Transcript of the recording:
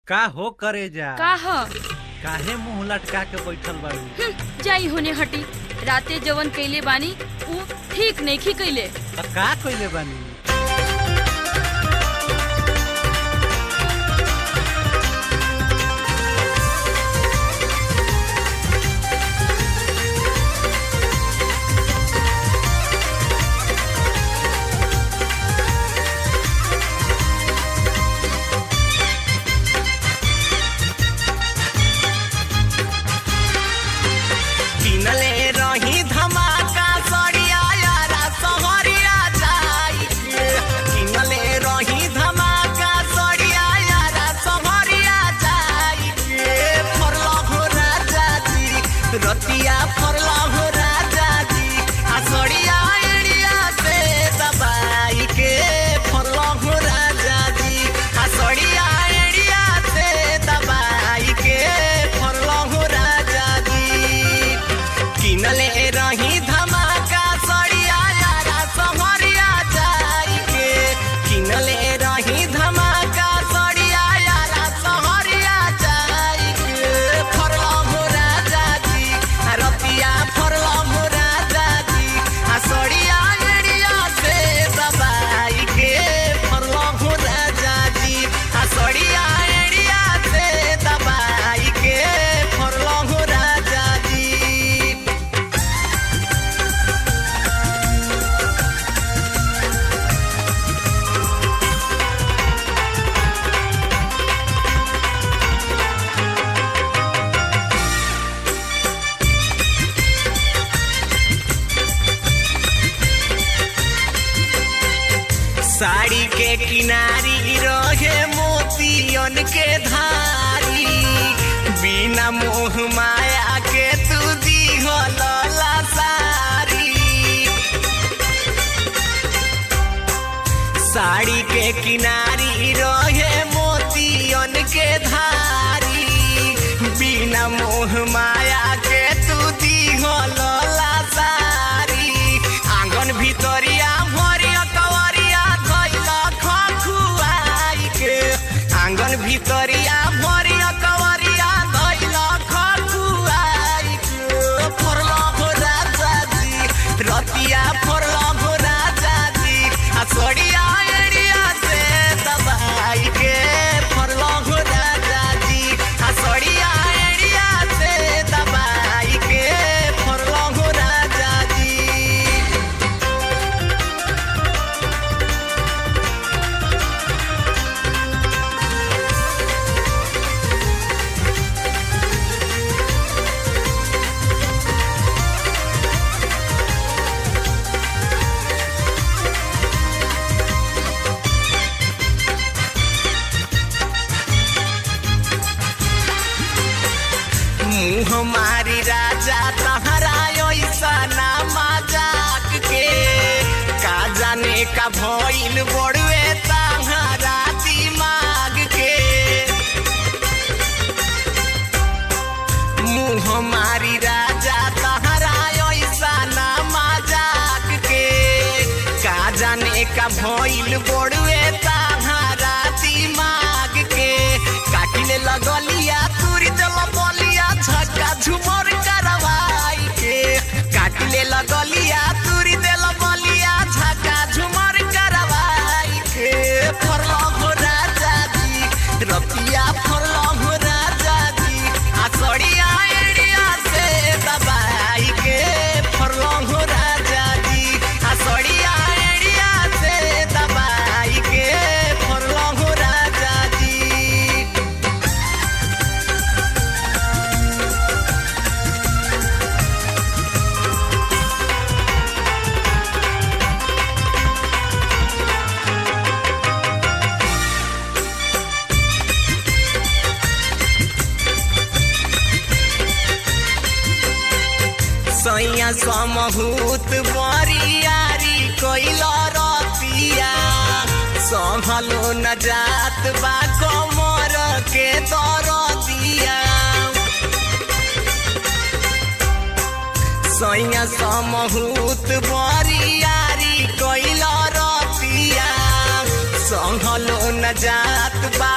का हो करे जा का ह? काहे मुंह लटका के बैठल बाड़ू? जाई होने हटी। राते जवन कइले बानी उ ठीक नइखी कइले। त का कइले बानी? रतिया फरला हो राजा जी आसड़िया एड़िया से दबाई के फरला हो राजा जी आसड़िया एड़िया से दबाई के फरला हो राजा जी किनले रही धमाका सड़िया यारा सहरिया जाई के किनले रही धमाका सड़िया यारा सहरिया जाई के फरला हो राजा रतिया फरला हो राजा जी आसड़िया एड़िया से दबाई के फरला हो राजा जी आसड़िया एड़िया से दबाई के फरला हो राजा जी। साड़ी के किनारी रहे मोतियन के धारी बिना मोह माया के तू दिहला सारी साड़ी के किनारी रहे मोतियन के धारी बिना मोह माया के तू दिहला सारी आंगन भितरिया आंगन भितरिया भरिया कवरिया धइला खखुआई के फरला हो राजा जी रतिया फरला हो राजा जी आसड़िया एड़िया से दबाई के फरला हो राजा जी आसड़िया एड़िया से दबाई के फरला हो राजा जी। हमारी राजा तहरा ऐसा ना मजाक के का जाने का भइल बड़ुए तहरा दिमाग के मुँह हमारी राजा तहरा ऐसा ना मजाक के का जाने का भइल बड़ुए तहरा दिमाग के काटिले लगलिया तुरी दिल बलिया झटका झुमर करवाई के काटिले लगलिया तुरी दिल बलिया झटका झुमर करवाई के फरला हो राजा जी रतिया फरला हो राजा जी आसड़िया एड़िया से दबाई के फरला हो राजा जी आसड़िया एड़िया से दबाई के फरला हो राजा जी। सैया समहूत बरियारी कइला रतिया संभलो न जात बा कमर के दरदिया सैया समहूत बरियारी कइला रतिया संभलो न जात बा